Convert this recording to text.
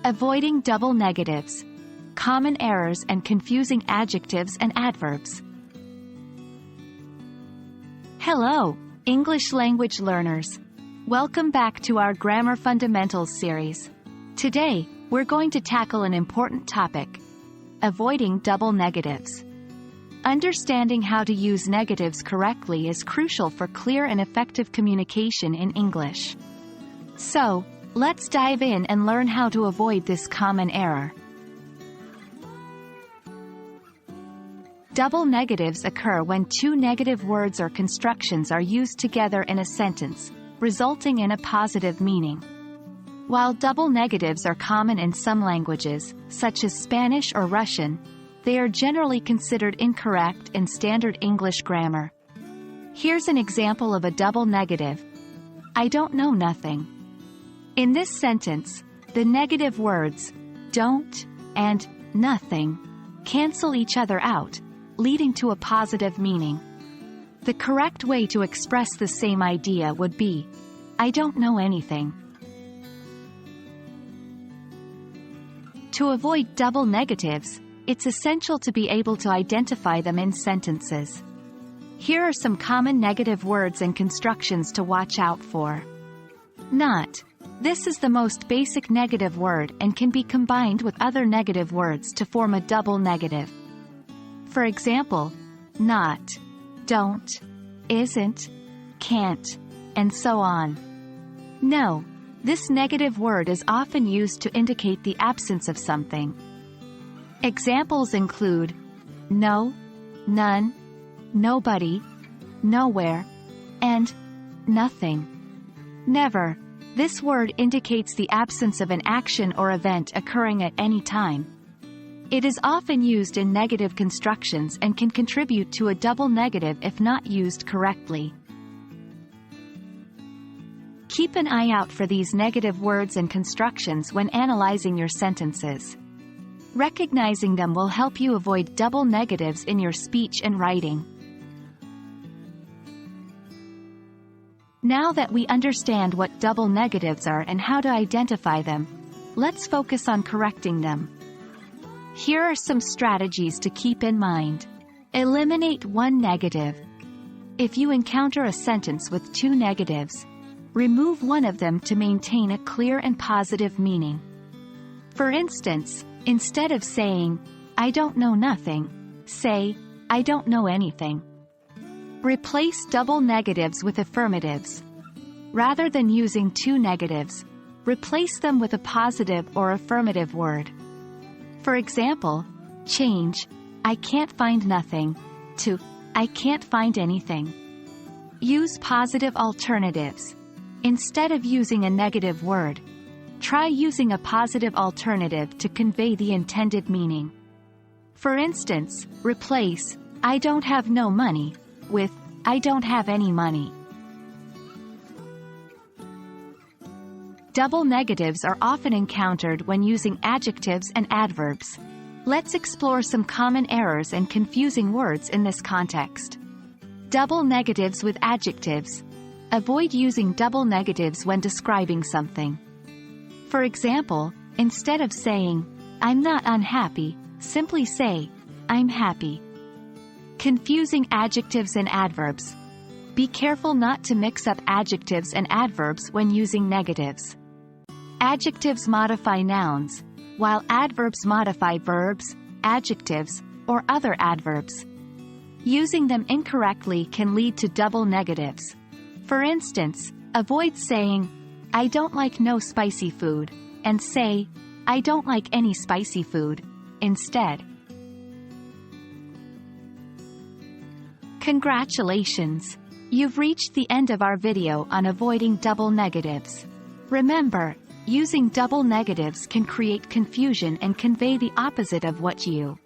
Avoiding double negatives. Common errors and confusing adjectives and adverbs. Hello, English language learners. Welcome back to our Grammar Fundamentals series. Today, we're going to tackle an important topic: avoiding double negatives. Understanding how to use negatives correctly is crucial for clear and effective communication in English. So, let's dive in and learn how to avoid this common error. Double negatives occur when two negative words or constructions are used together in a sentence, resulting in a positive meaning. While double negatives are common in some languages, such as Spanish or Russian, they are generally considered incorrect in standard English grammar. Here's an example of a double negative. I don't know nothing. In this sentence, the negative words don't and nothing cancel each other out, leading to a positive meaning. The correct way to express the same idea would be, I don't know anything. To avoid double negatives, it's essential to be able to identify them in sentences. Here are some common negative words and constructions to watch out for. Not. This is the most basic negative word and can be combined with other negative words to form a double negative. For example, not, don't, isn't, can't, and so on. No. This negative word is often used to indicate the absence of something. Examples include no, none, nobody, nowhere, and nothing. Never. This word indicates the absence of an action or event occurring at any time. It is often used in negative constructions and can contribute to a double negative if not used correctly. Keep an eye out for these negative words and constructions when analyzing your sentences. Recognizing them will help you avoid double negatives in your speech and writing. Now that we understand what double negatives are and how to identify them, let's focus on correcting them. Here are some strategies to keep in mind. Eliminate one negative. If you encounter a sentence with two negatives, remove one of them to maintain a clear and positive meaning. For instance, instead of saying, I don't know nothing, say, I don't know anything. Replace double negatives with affirmatives. Rather than using two negatives, replace them with a positive or affirmative word. For example, change, I can't find nothing, to, I can't find anything. Use positive alternatives. Instead of using a negative word, try using a positive alternative to convey the intended meaning. For instance, replace, I don't have no money, with, I don't have any money. Double negatives are often encountered when using adjectives and adverbs. Let's explore some common errors and confusing words in this context. Double negatives with adjectives. Avoid using double negatives when describing something. For example, instead of saying, I'm not unhappy, simply say, I'm happy. Confusing adjectives and adverbs. Be careful not to mix up adjectives and adverbs when using negatives. Adjectives modify nouns, while adverbs modify verbs, adjectives, or other adverbs. Using them incorrectly can lead to double negatives. For instance, avoid saying, I don't like no spicy food, and say, I don't like any spicy food, instead. Congratulations! You've reached the end of our video on avoiding double negatives. Remember, using double negatives can create confusion and convey the opposite of what you